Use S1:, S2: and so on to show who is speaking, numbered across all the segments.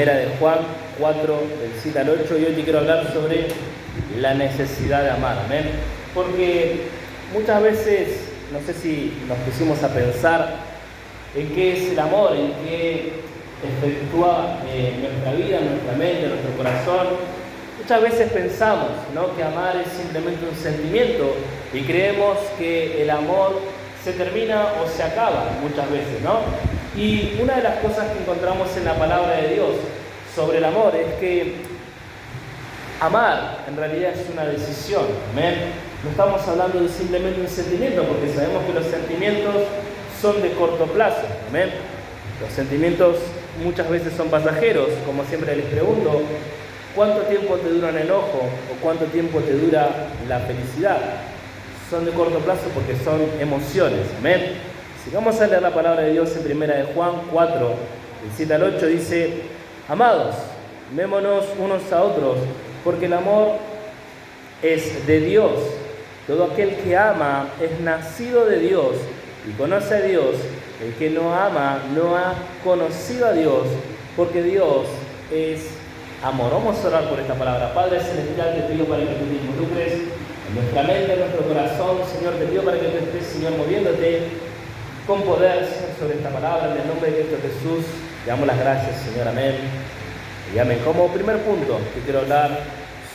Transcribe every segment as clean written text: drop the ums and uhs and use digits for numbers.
S1: Primera de Juan 4, del 7 al 8, y hoy te quiero hablar sobre la necesidad de amar, amén. Porque muchas veces, no sé si nos pusimos a pensar en qué es el amor, en qué efectúa nuestra vida, nuestra mente, nuestro corazón. Muchas veces pensamos, ¿no?, que amar es simplemente un sentimiento y creemos que el amor se termina o se acaba muchas veces, ¿no? Y una de las cosas que encontramos en la palabra de Dios sobre el amor es que amar en realidad es una decisión, ¿amén? No estamos hablando de simplemente un sentimiento, porque sabemos que los sentimientos son de corto plazo, ¿amén? Los sentimientos muchas veces son pasajeros, como siempre les pregunto, ¿cuánto tiempo te dura un enojo o cuánto tiempo te dura la felicidad? Son de corto plazo porque son emociones, ¿amén? Si vamos a leer la palabra de Dios en Primera de Juan 4, del 7 al 8, dice: Amados, amémonos unos a otros, porque el amor es de Dios. Todo aquel que ama es nacido de Dios y conoce a Dios. El que no ama no ha conocido a Dios, porque Dios es amor. Vamos a orar por esta palabra. Padre Celestial, te pido para que tú te involucres en nuestra mente, en nuestro corazón. Señor, te pido para que tú estés, Señor, moviéndote con poder, Señor, sobre esta palabra. En el nombre de Cristo Jesús, te damos las gracias, Señor. Amén. Y amén. Como primer punto, que quiero hablar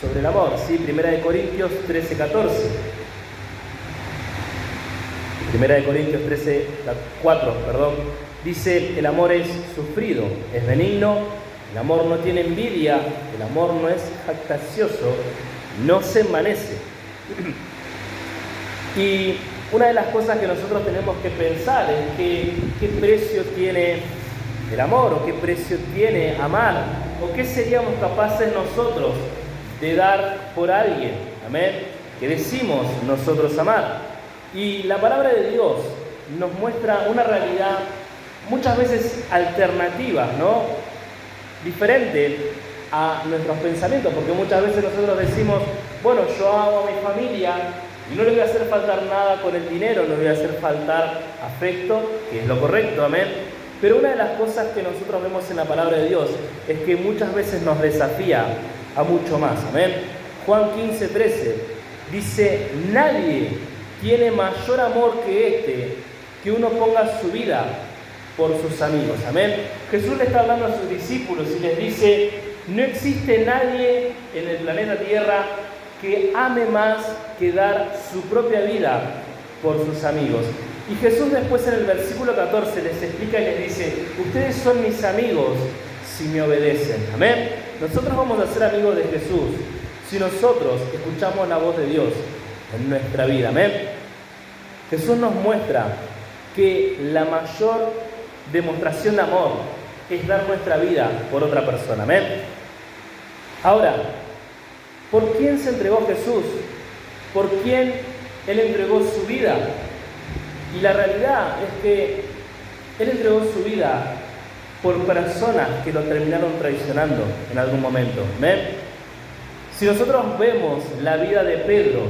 S1: sobre el amor, ¿sí? Primera de Corintios 13, 14. Primera de Corintios 4, dice: el amor es sufrido, es benigno, el amor no tiene envidia, el amor no es jactancioso, no se envanece. Y una de las cosas que nosotros tenemos que pensar es qué precio tiene el amor, o qué precio tiene amar, o qué seríamos capaces nosotros de dar por alguien, amén, que decimos nosotros amar. Y la palabra de Dios nos muestra una realidad muchas veces alternativa, ¿no?, diferente a nuestros pensamientos, porque muchas veces nosotros decimos: bueno, yo amo a mi familia y no le voy a hacer faltar nada con el dinero, no le voy a hacer faltar afecto, que es lo correcto, amén. Pero una de las cosas que nosotros vemos en la palabra de Dios es que muchas veces nos desafía a mucho más, amén. Juan 15, 13 dice: nadie tiene mayor amor que este, que uno ponga su vida por sus amigos, amén. Jesús le está hablando a sus discípulos y les dice: no existe nadie en el planeta Tierra que ame más que dar su propia vida por sus amigos. Y Jesús después en el versículo 14 les explica y les dice: ustedes son mis amigos si me obedecen, amén. Nosotros vamos a ser amigos de Jesús si nosotros escuchamos la voz de Dios en nuestra vida, amén. Jesús nos muestra que la mayor demostración de amor es dar nuestra vida por otra persona, amén. Ahora, ¿por quién se entregó Jesús? ¿Por quién Él entregó su vida? Y la realidad es que Él entregó su vida por personas que lo terminaron traicionando en algún momento, amén. Si nosotros vemos la vida de Pedro,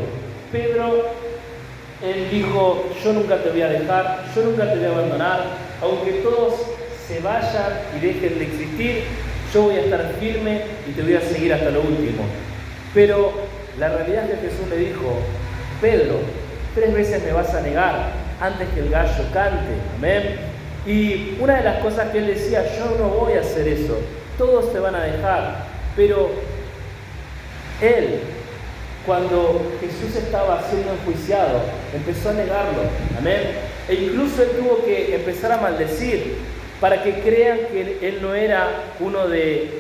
S1: él dijo: yo nunca te voy a dejar, yo nunca te voy a abandonar, aunque todos se vayan y dejen de existir, yo voy a estar firme y te voy a seguir hasta lo último. Pero la realidad es que Jesús le dijo: Pedro, 3 veces me vas a negar antes que el gallo cante, amén. Y una de las cosas que él decía: yo no voy a hacer eso, todos te van a dejar. Pero él, cuando Jesús estaba siendo enjuiciado, empezó a negarlo, amén. E incluso él tuvo que empezar a maldecir para que crean que él no era uno de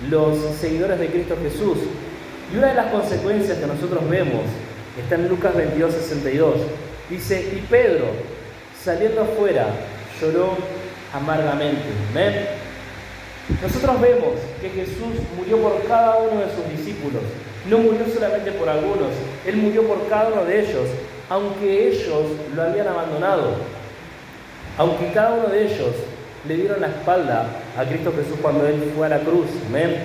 S1: los seguidores de Cristo Jesús. Y una de las consecuencias que nosotros vemos está en Lucas 22, 62. Dice: y Pedro, saliendo afuera, lloró amargamente, amén. Nosotros vemos que Jesús murió por cada uno de sus discípulos. No murió solamente por algunos, Él murió por cada uno de ellos, aunque ellos lo habían abandonado, aunque cada uno de ellos le dieron la espalda a Cristo Jesús cuando Él fue a la cruz, amén.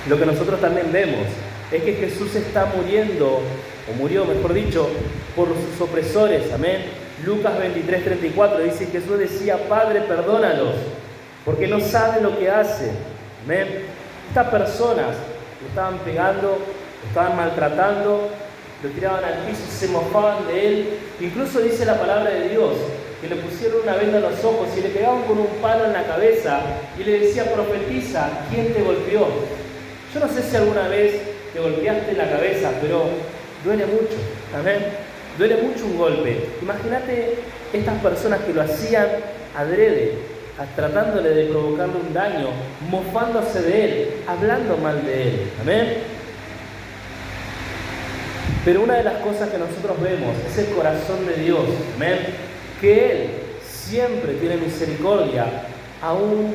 S1: Lo que nosotros también vemos es que Jesús está muriendo, o murió, mejor dicho, por sus opresores, amén. Lucas 23, 34 dice: Jesús decía: Padre, perdónalos, porque no sabe lo que hace. Amén. Estas personas lo estaban pegando, lo estaban maltratando, lo tiraban al piso, se mofaban de él. Incluso dice la palabra de Dios que le pusieron una venda en los ojos y le pegaban con un palo en la cabeza y le decía: profetiza, ¿quién te golpeó? Yo no sé si alguna vez te golpeaste en la cabeza, pero duele mucho. Amén. Duele mucho un golpe. Imagínate estas personas que lo hacían adrede, tratándole de provocarle un daño, mofándose de él, hablando mal de él. Amén. Pero una de las cosas que nosotros vemos es el corazón de Dios. Amén. Que Él siempre tiene misericordia, aún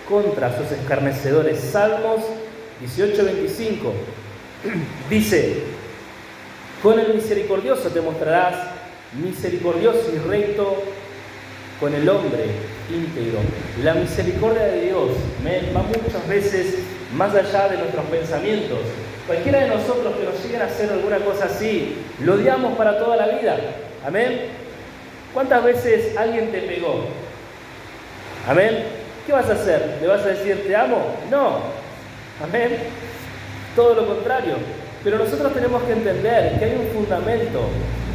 S1: contra sus escarnecedores. Salmos 18:25 dice: con el misericordioso te mostrarás misericordioso y recto con el hombre íntegro. La misericordia de Dios va muchas veces más allá de nuestros pensamientos. Cualquiera de nosotros que nos lleguen a hacer alguna cosa así, lo odiamos para toda la vida. Amén. ¿Cuántas veces alguien te pegó? Amén. ¿Qué vas a hacer? ¿Le vas a decir te amo? No. Amén. Todo lo contrario. Pero nosotros tenemos que entender que hay un fundamento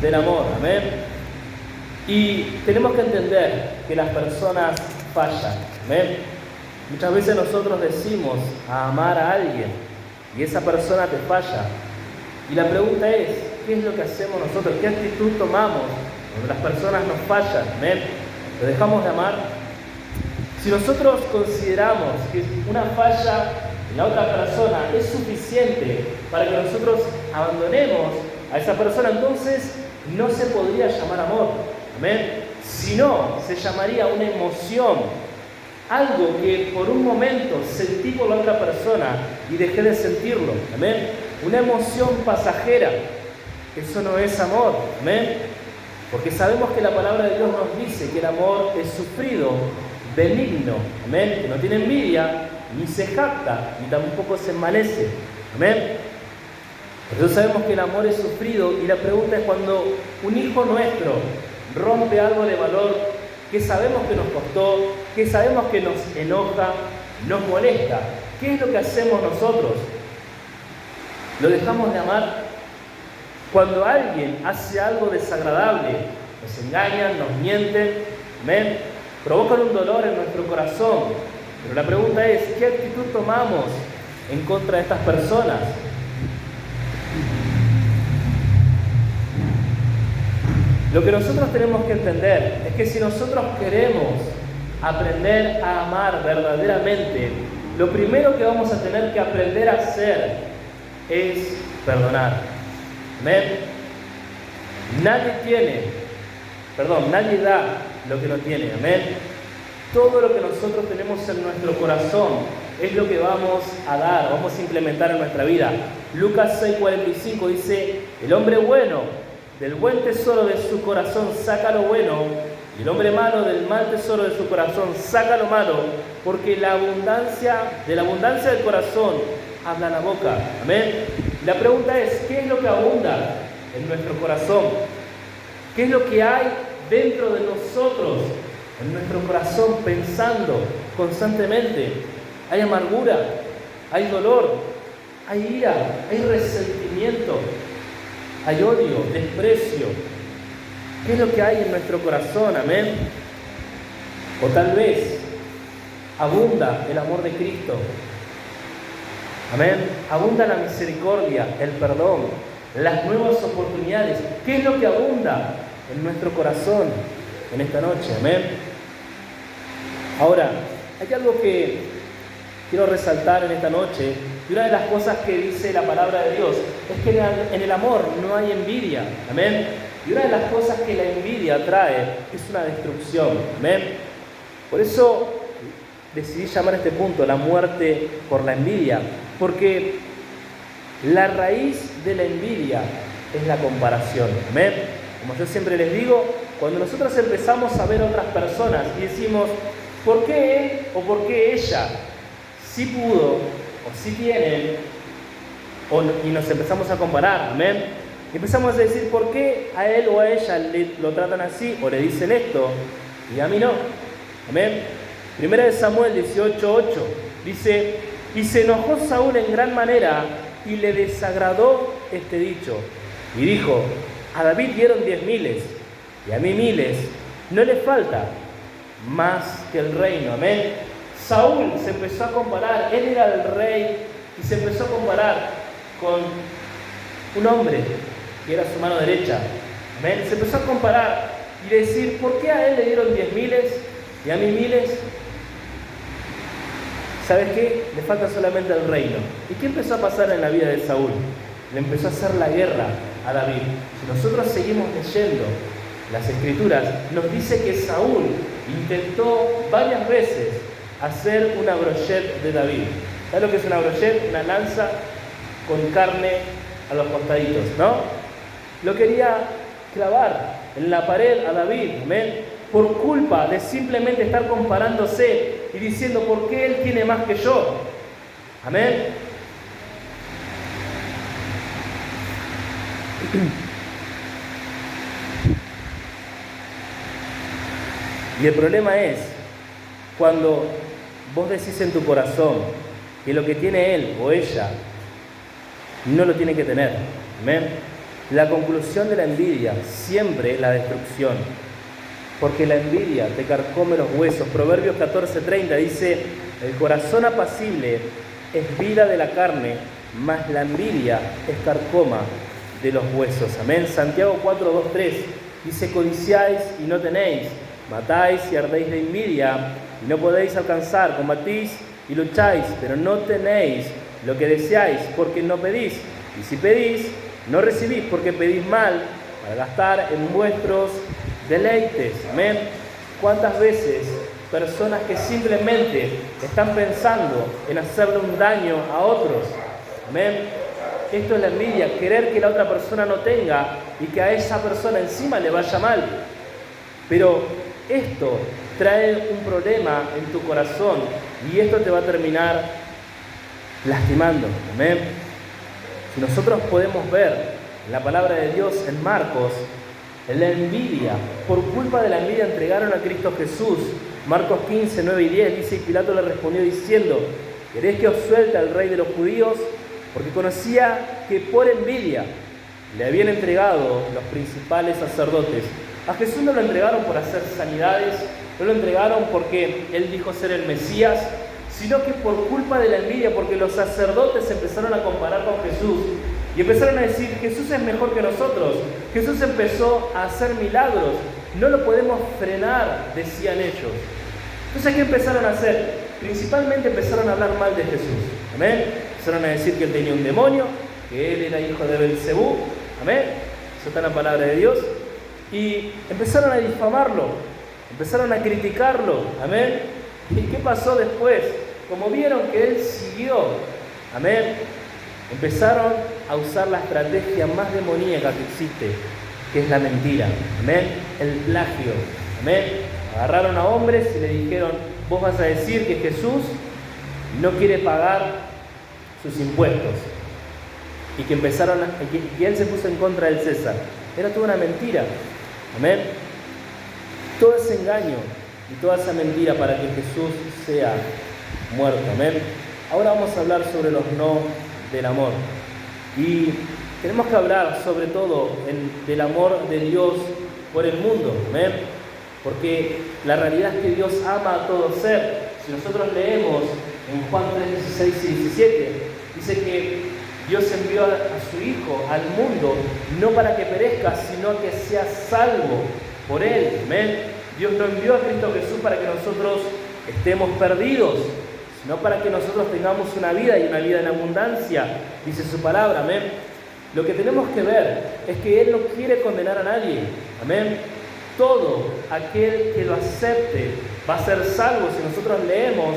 S1: del amor. Amén. Y tenemos que entender que las personas fallan. Amén. Muchas veces nosotros decimos a amar a alguien y esa persona te falla. Y la pregunta es: ¿qué es lo que hacemos nosotros? ¿Qué actitud tomamos cuando las personas nos fallan? ¿Amén? ¿Lo dejamos de amar? Si nosotros consideramos que una falla en la otra persona es suficiente para que nosotros abandonemos a esa persona, entonces no se podría llamar amor. ¿Amén? Si no, se llamaría una emoción, algo que por un momento sentí por la otra persona y dejé de sentirlo. ¿Amén? Una emoción pasajera. Eso no es amor. ¿Amén? Porque sabemos que la palabra de Dios nos dice que el amor es sufrido, benigno. ¿Amén? Que no tiene envidia, ni se jacta, ni tampoco se envanece. ¿Amén? Por eso sabemos que el amor es sufrido, y la pregunta es: cuando un hijo nuestro rompe algo de valor que sabemos que nos costó, que sabemos que nos enoja, nos molesta, ¿qué es lo que hacemos nosotros? ¿Lo dejamos de amar? Cuando alguien hace algo desagradable, nos engañan, nos mienten, ¿amén?, provocan un dolor en nuestro corazón. Pero la pregunta es: ¿qué actitud tomamos en contra de estas personas? Lo que nosotros tenemos que entender es que si nosotros queremos aprender a amar verdaderamente, lo primero que vamos a tener que aprender a hacer es perdonar. ¿Amén? Nadie da lo que no tiene. Amén. Todo lo que nosotros tenemos en nuestro corazón es lo que vamos a dar, vamos a implementar en nuestra vida. Lucas 6:45 dice: el hombre bueno del buen tesoro de su corazón saca lo bueno, y el hombre malo del mal tesoro de su corazón saca lo malo, porque de la abundancia del corazón habla la boca. Amén. La pregunta es: ¿qué es lo que abunda en nuestro corazón? ¿Qué es lo que hay dentro de nosotros, en nuestro corazón, pensando constantemente? Hay amargura, hay dolor, hay ira, hay resentimiento, hay odio, desprecio. ¿Qué es lo que hay en nuestro corazón? Amén. O tal vez abunda el amor de Cristo. Amén. Abunda la misericordia, el perdón, las nuevas oportunidades. ¿Qué es lo que abunda en nuestro corazón en esta noche? Amén. Ahora, hay algo que quiero resaltar en esta noche, y una de las cosas que dice la palabra de Dios es que en el amor no hay envidia. Amén. Y una de las cosas que la envidia trae es una destrucción. Amén. Por eso decidí llamar a este punto la muerte por la envidia, porque la raíz de la envidia es la comparación. Amén. Como yo siempre les digo, cuando nosotros empezamos a ver a otras personas y decimos: ¿por qué él o por qué ella sí pudo o sí tiene? Y nos empezamos a comparar. Amén. Y empezamos a decir: ¿por qué a él o a ella lo tratan así o le dicen esto y a mí no? Amén. Primera de Samuel 18:8 dice: y se enojó Saúl en gran manera y le desagradó este dicho. Y dijo: a David dieron 10.000 y a mí 1.000, no le falta más que el reino. Amén. Saúl se empezó a comparar, él era el rey y se empezó a comparar con un hombre que era su mano derecha. Amén. Se empezó a comparar y decir: ¿por qué a él le dieron 10.000 y a mí 1.000? ¿Sabes qué? Le falta solamente el reino. ¿Y qué empezó a pasar en la vida de Saúl? Le empezó a hacer la guerra a David. Si nosotros seguimos leyendo las Escrituras, nos dice que Saúl intentó varias veces hacer una brochette de David. ¿Sabes lo que es una brochette? Una lanza con carne a los costaditos, ¿no? Lo quería clavar en la pared a David, ¿amén? Por culpa de simplemente estar comparándose y diciendo: ¿por qué él tiene más que yo? Amén. Y el problema es cuando vos decís en tu corazón que lo que tiene él o ella no lo tiene que tener. Amén. La conclusión de la envidia siempre es la destrucción, porque la envidia te carcome los huesos. Proverbios 14:30 dice: el corazón apacible es vida de la carne, mas la envidia es carcoma de los huesos. Amén. Santiago 4:2-3 dice: codiciáis y no tenéis, matáis y ardéis de envidia y no podéis alcanzar, combatís y lucháis, pero no tenéis lo que deseáis, porque no pedís, y si pedís, no recibís, porque pedís mal, para gastar en vuestros deleites. Amén. ¿Cuántas veces personas que simplemente están pensando en hacerle un daño a otros? Amén. Esto es la envidia, querer que la otra persona no tenga y que a esa persona encima le vaya mal. Pero esto trae un problema en tu corazón y esto te va a terminar lastimando. Amén. Si nosotros podemos ver la palabra de Dios en Marcos, la envidia, por culpa de la envidia entregaron a Cristo Jesús. Marcos 15:9-10 dice: y Pilato le respondió diciendo: ¿queréis que os suelte al rey de los judíos? Porque conocía que por envidia le habían entregado los principales sacerdotes. A Jesús no lo entregaron por hacer sanidades, no lo entregaron porque él dijo ser el Mesías, sino que por culpa de la envidia, porque los sacerdotes empezaron a comparar con Jesús y empezaron a decir: Jesús es mejor que nosotros, Jesús empezó a hacer milagros, no lo podemos frenar, decían ellos. Entonces, ¿qué empezaron a hacer? Principalmente empezaron a hablar mal de Jesús. Amén. Empezaron a decir que él tenía un demonio, que él era hijo de Belcebú. Amén. Eso está en la palabra de Dios. Y empezaron a difamarlo, empezaron a criticarlo. Amén. ¿Y qué pasó después? Como vieron que él siguió, amén, empezaron a usar la estrategia más demoníaca que existe, que es la mentira. Amén. El plagio. Amén. Agarraron a hombres y le dijeron: vos vas a decir que Jesús no quiere pagar sus impuestos. Y que empezaron y él se puso en contra del César. Era toda una mentira. Amén. Todo ese engaño y toda esa mentira para que Jesús sea muerto. Amén. Ahora vamos a hablar sobre los no del amor. Y tenemos que hablar sobre todo del amor de Dios por el mundo. Amén. Porque la realidad es que Dios ama a todo ser. Si nosotros leemos en Juan 3:16 y 17, dice que Dios envió a su Hijo al mundo no para que perezca, sino que sea salvo por Él. Amén. Dios no envió a Cristo Jesús para que nosotros estemos perdidos, sino para que nosotros tengamos una vida y una vida en abundancia, dice su palabra. Amén. Lo que tenemos que ver es que Él no quiere condenar a nadie. Amén. Todo aquel que lo acepte va a ser salvo. Si nosotros leemos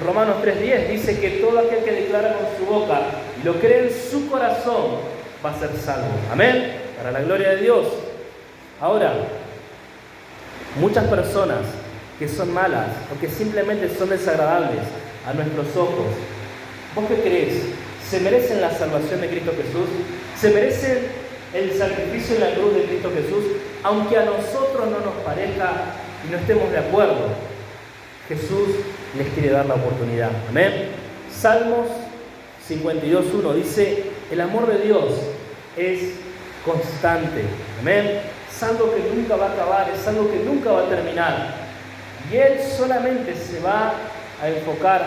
S1: Romanos 3:10, dice que todo aquel que declara con su boca y lo cree en su corazón va a ser salvo. Amén. Para la gloria de Dios. Ahora, muchas personas que son malas o que simplemente son desagradables a nuestros ojos, ¿vos qué crees? ¿Se merecen la salvación de Cristo Jesús? ¿Se merecen el sacrificio en la cruz de Cristo Jesús? Aunque a nosotros no nos parezca y no estemos de acuerdo. Jesús les quiere dar la oportunidad. Amén. Salmos 52:1 dice: el amor de Dios es constante. Amén. Es algo que nunca va a acabar, es algo que nunca va a terminar. Y Él solamente se va a enfocar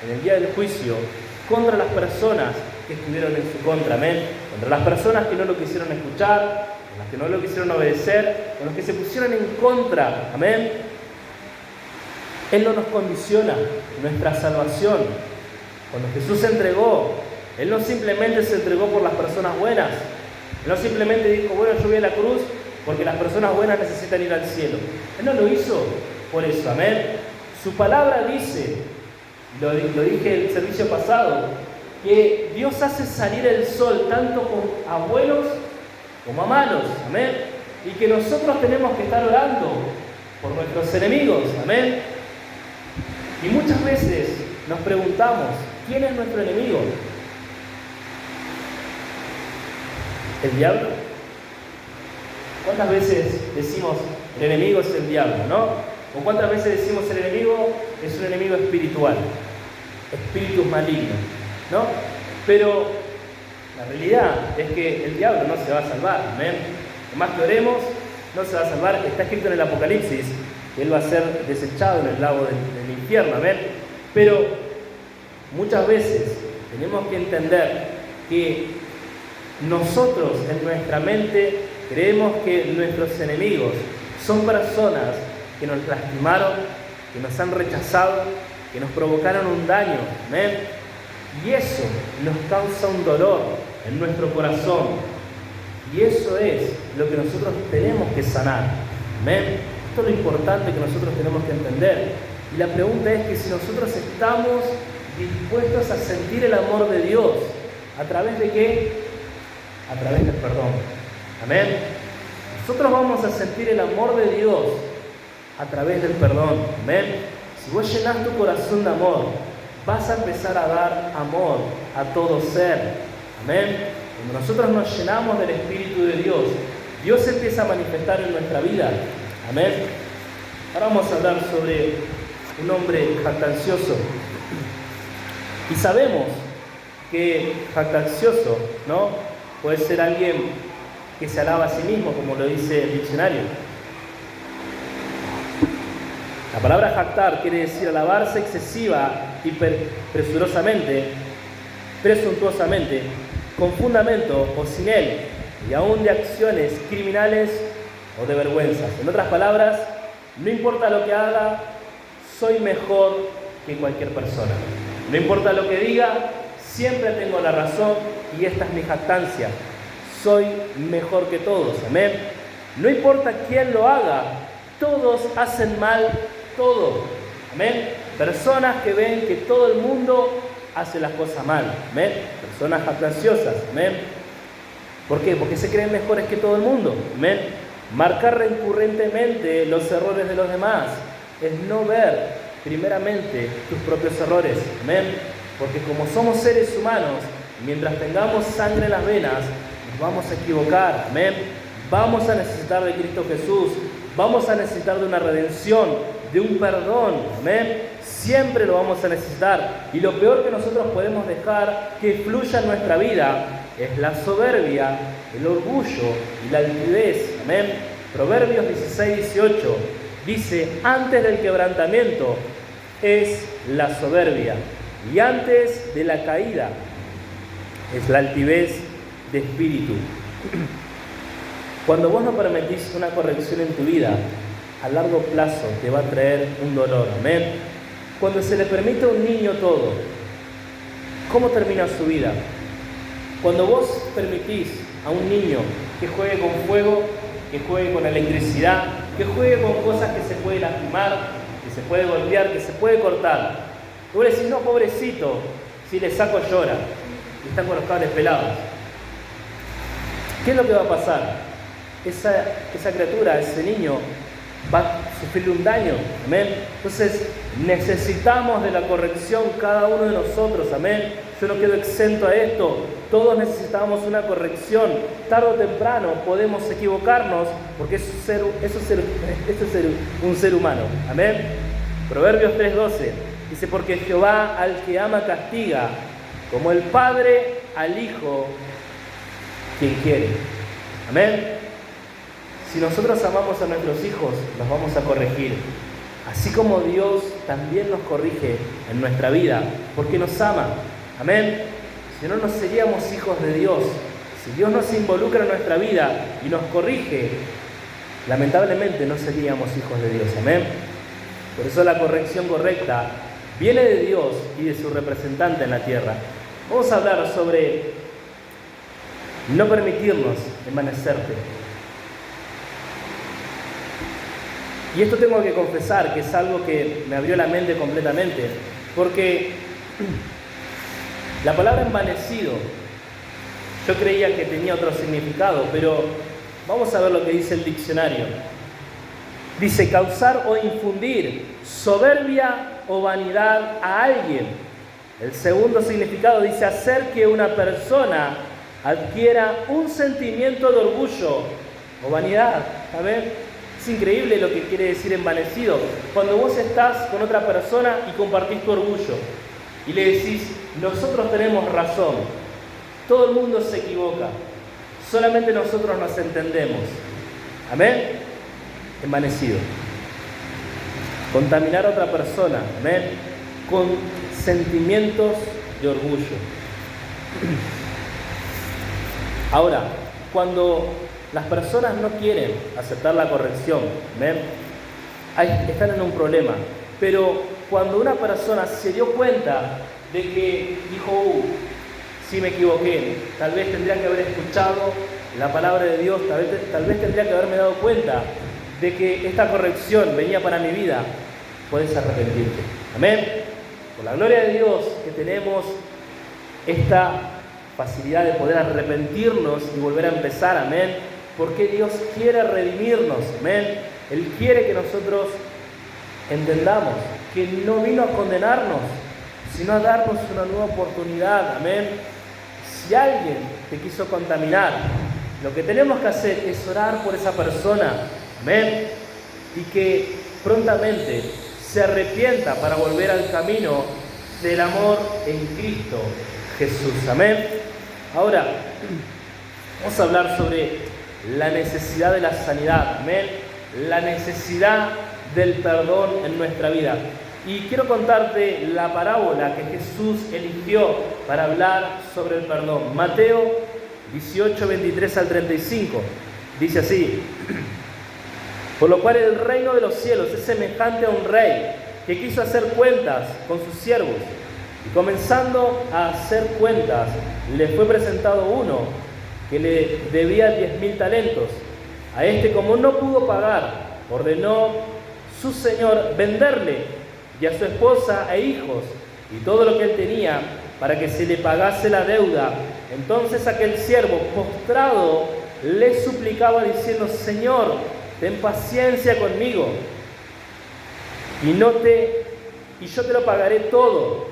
S1: en el día del juicio contra las personas que estuvieron en su contra. Amén. Contra las personas que no lo quisieron escuchar, con las que no lo quisieron obedecer, con los que se pusieron en contra. Amén. Él no nos condiciona nuestra salvación. Cuando Jesús se entregó, Él no simplemente se entregó por las personas buenas. Él no simplemente dijo: bueno, yo voy a la cruz porque las personas buenas necesitan ir al cielo. Él no lo hizo por eso. Amén. Su palabra dice, lo dije el servicio pasado, que Dios hace salir el sol tanto a buenos como a malos. Amén. Y que nosotros tenemos que estar orando por nuestros enemigos. Amén. Y muchas veces nos preguntamos: ¿quién es nuestro enemigo? ¿El diablo? ¿Cuántas veces decimos el enemigo es el diablo, no? ¿O cuántas veces decimos el enemigo es un enemigo espiritual? Espíritus malignos, ¿no? Pero la realidad es que el diablo no se va a salvar, amén. Por más que oremos, no se va a salvar. Está escrito en el Apocalipsis que él va a ser desechado en el lago del infierno, amén. Pero muchas veces tenemos que entender que nosotros en nuestra mente creemos que nuestros enemigos son personas que nos lastimaron, que nos han rechazado, que nos provocaron un daño, amén. Y eso nos causa un dolor en nuestro corazón. Y eso es lo que nosotros tenemos que sanar, amén. Esto es lo importante que nosotros tenemos que entender. Y la pregunta es que si nosotros estamos dispuestos a sentir el amor de Dios, ¿a través de qué? A través del perdón. Amén. Nosotros vamos a sentir el amor de Dios a través del perdón. Amén. Si vos llenás tu corazón de amor, vas a empezar a dar amor a todo ser. Amén. Cuando nosotros nos llenamos del Espíritu de Dios, Dios empieza a manifestar en nuestra vida. Amén. Ahora vamos a hablar sobre un hombre jactancioso. Y sabemos que jactancioso, ¿no?, puede ser alguien que se alaba a sí mismo, como lo dice el diccionario. La palabra jactar quiere decir alabarse excesiva y presuntuosamente, con fundamento o sin él, y aún de acciones criminales o de vergüenzas. En otras palabras, no importa lo que haga, soy mejor que cualquier persona. No importa lo que diga, siempre tengo la razón y esta es mi jactancia. Soy mejor que todos. Amén. No importa quién lo haga, todos hacen mal todo. Amén. Personas que ven que todo el mundo hace las cosas mal. Amén. Personas jactanciosas. Amén. ¿Por qué? Porque se creen mejores que todo el mundo. Amén. Marcar recurrentemente los errores de los demás es no ver primeramente tus propios errores. Amén. Porque como somos seres humanos, mientras tengamos sangre en las venas, nos vamos a equivocar. Amén. Vamos a necesitar de Cristo Jesús. Vamos a necesitar de una redención, de un perdón. Amén. Siempre lo vamos a necesitar. Y lo peor que nosotros podemos dejar que fluya en nuestra vida es la soberbia, el orgullo y la altivez. Amén. Proverbios 16:18 dice: antes del quebrantamiento es la soberbia, y antes de la caída es la altivez de espíritu. Cuando vos no permitís una corrección en tu vida, a largo plazo te va a traer un dolor. Amén. Cuando se le permite a un niño todo, ¿cómo termina su vida? Cuando vos permitís a un niño que juegue con fuego, que juegue con electricidad, que juegue con cosas que se puede lastimar, que se puede golpear, que se puede cortar, y vos le decís: no, pobrecito, si le saco llora, y están con los cables pelados. ¿Qué es lo que va a pasar? Esa criatura, ese niño, va a sufrir un daño. Amén. Entonces necesitamos de la corrección cada uno de nosotros. Amén. Yo no quedo exento a esto. Todos necesitamos una corrección. Tarde o temprano podemos equivocarnos, porque eso es ser un ser humano. Amén. Proverbios 3:12 dice, porque Jehová al que ama castiga, como el padre al hijo quien quiere. Amén. Si nosotros amamos a nuestros hijos, los vamos a corregir. Así como Dios también nos corrige en nuestra vida, porque nos ama. Amén. Si no, no seríamos hijos de Dios. Si Dios no se involucra en nuestra vida y nos corrige, lamentablemente no seríamos hijos de Dios. Amén. Por eso la corrección correcta viene de Dios y de su representante en la tierra. Vamos a hablar sobre no permitirnos envanecerte. Y esto tengo que confesar que es algo que me abrió la mente completamente, porque la palabra envanecido yo creía que tenía otro significado, pero vamos a ver lo que dice el diccionario. Dice causar o infundir soberbia o vanidad a alguien. El segundo significado dice hacer que una persona adquiera un sentimiento de orgullo o vanidad. ¿Saben? Es increíble lo que quiere decir envanecido. Cuando vos estás con otra persona y compartís tu orgullo y le decís, nosotros tenemos razón, todo el mundo se equivoca, solamente nosotros nos entendemos. Amén. Envanecido. Contaminar a otra persona, amén, con sentimientos de orgullo. Ahora, cuando las personas no quieren aceptar la corrección, amén, están en un problema. Pero cuando una persona se dio cuenta de que dijo, sí me equivoqué, tal vez tendría que haber escuchado la palabra de Dios, tal vez tendría que haberme dado cuenta de que esta corrección venía para mi vida, puedes arrepentirte. Amén. Por la gloria de Dios que tenemos esta facilidad de poder arrepentirnos y volver a empezar. Amén. Porque Dios quiere redimirnos. Amén. Él quiere que nosotros entendamos que no vino a condenarnos, sino a darnos una nueva oportunidad. Amén. Si alguien te quiso contaminar, lo que tenemos que hacer es orar por esa persona. Amén. Y que prontamente se arrepienta para volver al camino del amor en Cristo Jesús. Amén. Ahora, vamos a hablar sobre la necesidad de la sanidad. Amén. La necesidad del perdón en nuestra vida. Y quiero contarte la parábola que Jesús eligió para hablar sobre el perdón. Mateo 18, 23 al 35. Dice así. Por lo cual el reino de los cielos es semejante a un rey que quiso hacer cuentas con sus siervos. Y comenzando a hacer cuentas, le fue presentado uno que le debía 10.000 talentos. A este, como no pudo pagar, ordenó su señor venderle y a su esposa e hijos y todo lo que él tenía para que se le pagase la deuda. Entonces aquel siervo postrado le suplicaba diciendo, Señor, ten paciencia conmigo y yo te lo pagaré todo.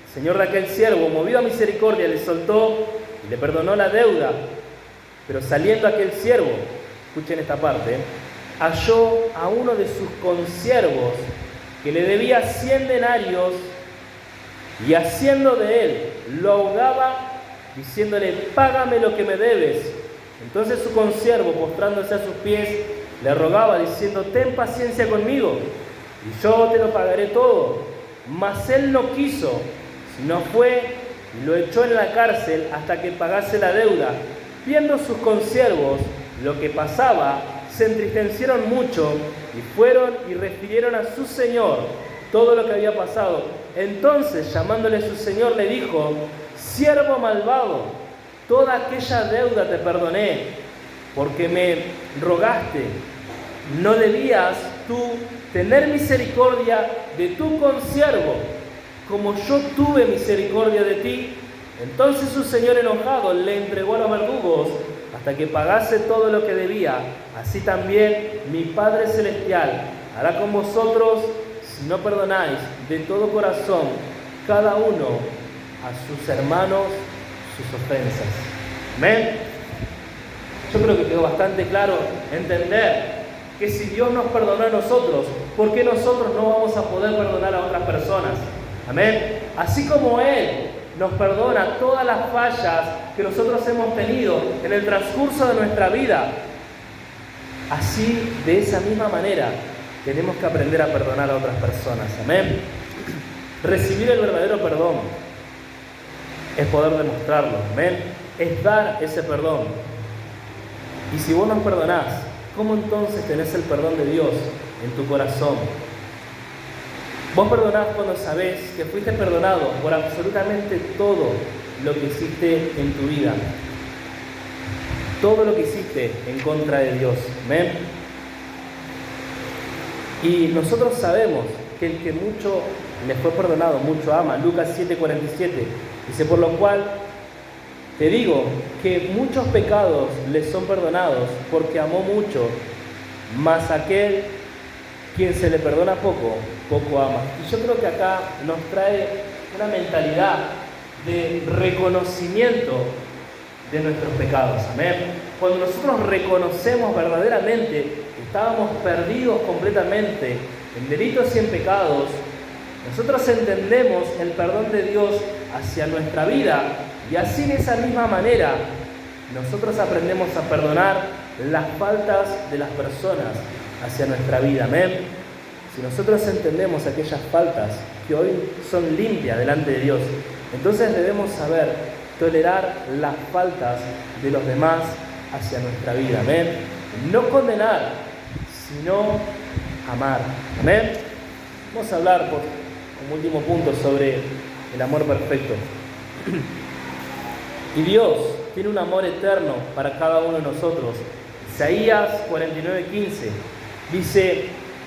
S1: El señor de aquel siervo, movido a misericordia, le soltó y le perdonó la deuda. Pero saliendo aquel siervo, escuchen esta parte, halló a uno de sus consiervos que le debía 100 denarios y haciendo de él lo ahogaba diciéndole, págame lo que me debes. Entonces su consiervo, postrándose a sus pies, le rogaba diciendo, ten paciencia conmigo y yo te lo pagaré todo. Mas él no quiso, sino fue y lo echó en la cárcel hasta que pagase la deuda. Viendo sus consiervos lo que pasaba, se entristecieron mucho y fueron y refirieron a su señor todo lo que había pasado. Entonces, llamándole su señor, le dijo, siervo malvado, toda aquella deuda te perdoné, porque me rogaste. ¿No debías tú tener misericordia de tu consiervo, como yo tuve misericordia de ti? Entonces su señor enojado le entregó a los verdugos hasta que pagase todo lo que debía. Así también mi Padre Celestial hará con vosotros si no perdonáis de todo corazón cada uno a sus hermanos sus ofensas. Amén. Yo creo que quedó bastante claro entender que si Dios nos perdonó a nosotros, ¿por qué nosotros no vamos a poder perdonar a otras personas? Amén. Así como Él nos perdona todas las fallas que nosotros hemos tenido en el transcurso de nuestra vida, así, de esa misma manera, tenemos que aprender a perdonar a otras personas. Amén. Recibir el verdadero perdón es poder demostrarlo. Amén. Es dar ese perdón. Y si vos nos perdonás, ¿cómo entonces tenés el perdón de Dios en tu corazón? Vos perdonás cuando sabés que fuiste perdonado por absolutamente todo lo que hiciste en tu vida. Todo lo que hiciste en contra de Dios. ¿Amén? Y nosotros sabemos que el que mucho le fue perdonado, mucho ama. Lucas 7:47 dice: por lo cual te digo que muchos pecados le son perdonados porque amó mucho, mas aquel quien se le perdona poco, poco ama. Y yo creo que acá nos trae una mentalidad de reconocimiento de nuestros pecados. Amén. Cuando nosotros reconocemos verdaderamente que estábamos perdidos completamente en delitos y en pecados, nosotros entendemos el perdón de Dios hacia nuestra vida, y así de esa misma manera nosotros aprendemos a perdonar las faltas de las personas hacia nuestra vida. Amén. Si nosotros entendemos aquellas faltas que hoy son limpias delante de Dios, entonces debemos saber tolerar las faltas de los demás hacia nuestra vida. Amén. No condenar, sino amar. Amén. Vamos a hablar como último punto sobre el amor perfecto. Y Dios tiene un amor eterno para cada uno de nosotros. Isaías 49:15 dice: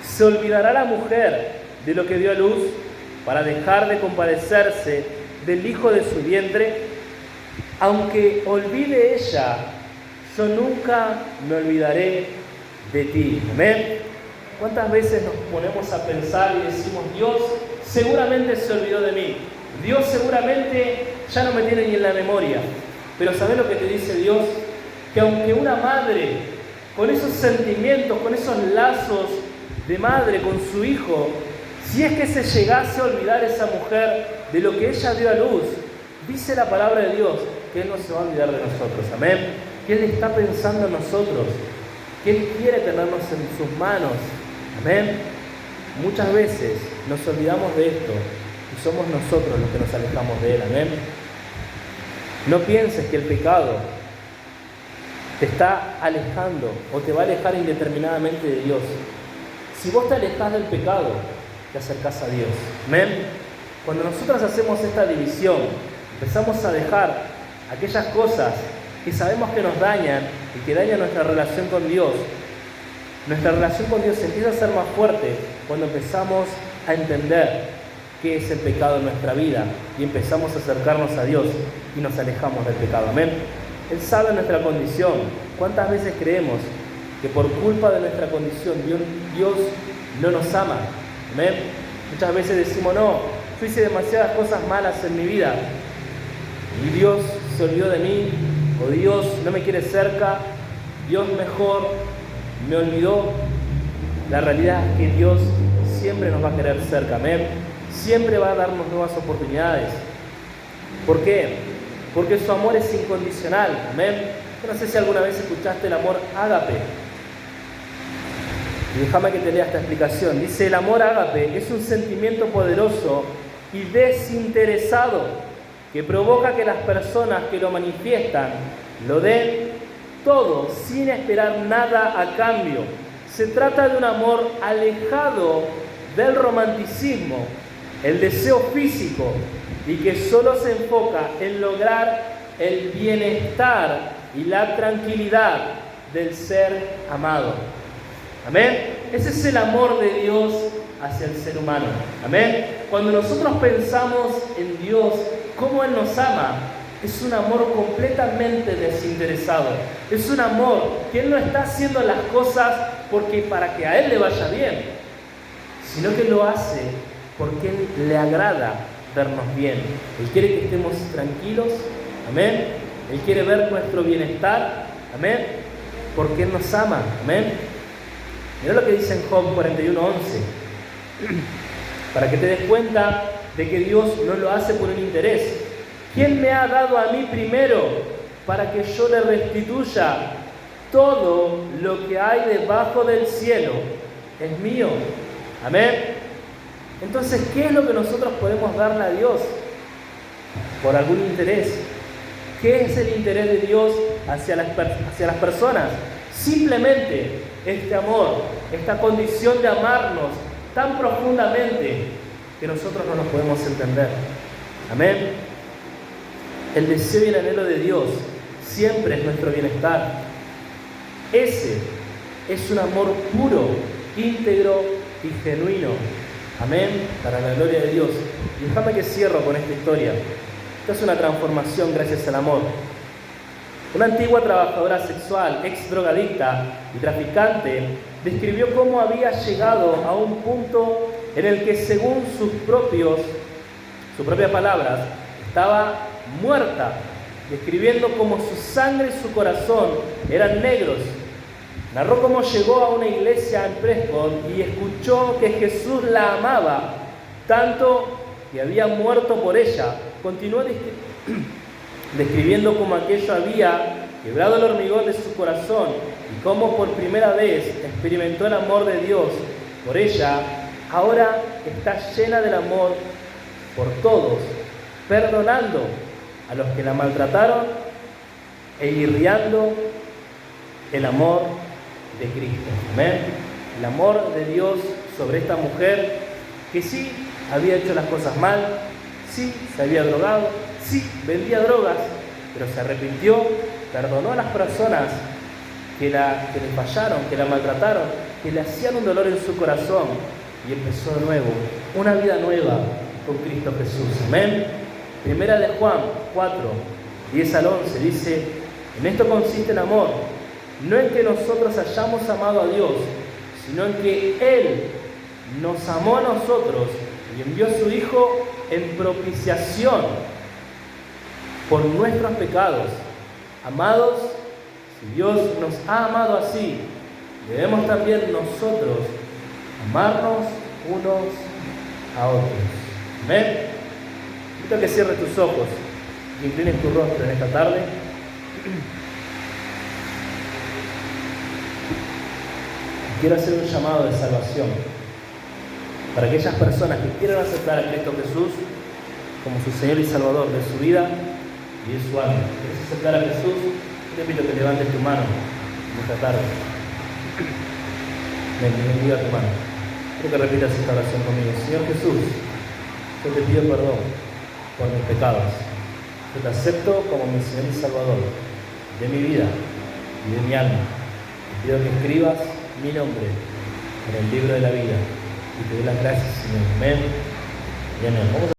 S1: ¿se olvidará la mujer de lo que dio a luz para dejar de compadecerse del hijo de su vientre? Aunque olvide ella, yo nunca me olvidaré de ti. Amén. ¿Cuántas veces nos ponemos a pensar y decimos: Dios seguramente se olvidó de mí, Dios seguramente ya no me tiene ni en la memoria? Pero ¿sabés lo que te dice Dios? Que aunque una madre, con esos sentimientos, con esos lazos de madre con su hijo, si es que se llegase a olvidar esa mujer de lo que ella dio a luz, dice la palabra de Dios que Él no se va a olvidar de nosotros. Amén. Que Él está pensando en nosotros, que Él quiere tenernos en sus manos. Amén. Muchas veces nos olvidamos de esto y somos nosotros los que nos alejamos de Él. Amén. No pienses que el pecado te está alejando o te va a alejar indeterminadamente de Dios. Si vos te alejás del pecado, te acercás a Dios. Amén. Cuando nosotros hacemos esta división, empezamos a dejar aquellas cosas que sabemos que nos dañan y que dañan nuestra relación con Dios. Nuestra relación con Dios empieza a ser más fuerte cuando empezamos a entender qué es el pecado en nuestra vida y empezamos a acercarnos a Dios y nos alejamos del pecado. Amén. Él sabe nuestra condición. ¿Cuántas veces creemos que por culpa de nuestra condición Dios no nos ama? Amén. Muchas veces decimos: no, yo hice demasiadas cosas malas en mi vida y Dios se olvidó de mí, o Dios no me quiere cerca, Dios mejor me olvidó. La realidad es que Dios siempre nos va a querer cerca. Amén. Siempre va a darnos nuevas oportunidades. ¿Por qué? Porque su amor es incondicional. Amén. Yo no sé si alguna vez escuchaste el amor ágape. Y déjame que te lea esta explicación. Dice: el amor ágape es un sentimiento poderoso y desinteresado que provoca que las personas que lo manifiestan lo den todo sin esperar nada a cambio. Se trata de un amor alejado del romanticismo, el deseo físico, y que solo se enfoca en lograr el bienestar y la tranquilidad del ser amado. Amén. Ese es el amor de Dios hacia el ser humano. Amén. Cuando nosotros pensamos en Dios, cómo Él nos ama, es un amor completamente desinteresado. Es un amor que Él no está haciendo las cosas porque para que a Él le vaya bien, sino que lo hace porque Él le agrada vernos bien. Él quiere que estemos tranquilos. Amén. Él quiere ver nuestro bienestar. Amén. Porque Él nos ama. Amén. Mirá lo que dice en Job 41:11, para que te des cuenta de que Dios no lo hace por un interés. ¿Quién me ha dado a mí primero para que yo le restituya todo lo que hay debajo del cielo? Es mío. Amén. Entonces, ¿qué es lo que nosotros podemos darle a Dios? Por algún interés. ¿Qué es el interés de Dios hacia las personas? Simplemente este amor, esta condición de amarnos tan profundamente que nosotros no nos podemos entender. Amén. El deseo y el anhelo de Dios siempre es nuestro bienestar. Ese es un amor puro, íntegro y genuino. Amén. Para la gloria de Dios. Y déjame que cierro con esta historia. Esta es una transformación gracias al amor. Una antigua trabajadora sexual, ex drogadicta y traficante, describió cómo había llegado a un punto en el que, según sus propias palabras, estaba muerta, describiendo cómo su sangre y su corazón eran negros. Narró cómo llegó a una iglesia en Prescott y escuchó que Jesús la amaba tanto que había muerto por ella. Continuó describiendo cómo aquello había quebrado el hormigón de su corazón y cómo por primera vez experimentó el amor de Dios por ella. Ahora está llena del amor por todos, perdonando a los que la maltrataron e irradiando el amor de Cristo. Amén. El amor de Dios sobre esta mujer que sí había hecho las cosas mal, sí se había drogado, sí vendía drogas, pero se arrepintió, perdonó a las personas que le fallaron, que la maltrataron, que le hacían un dolor en su corazón y empezó de nuevo, una vida nueva con Cristo Jesús. Amén. Primera de Juan 4:10-11 dice: en esto consiste el amor, no en que nosotros hayamos amado a Dios, sino en que Él nos amó a nosotros y envió a su Hijo en propiciación por nuestros pecados. Amados, si Dios nos ha amado así, debemos también nosotros amarnos unos a otros. Amén. Invito a que cierres tus ojos y inclines tu rostro en esta tarde. Quiero hacer un llamado de salvación para aquellas personas que quieran aceptar a Cristo Jesús como su Señor y Salvador de su vida y de su alma. ¿Quieres aceptar a Jesús? Te invito a que levantes tu mano en esta tarde. Bendiga tu mano. Quiero que repitas esta oración conmigo. Señor Jesús, yo te pido perdón por mis pecados. Yo te acepto como mi Señor y Salvador de mi vida y de mi alma. Te pido que escribas mi nombre en el libro de la vida y te doy las gracias, Señor. Amén y amén.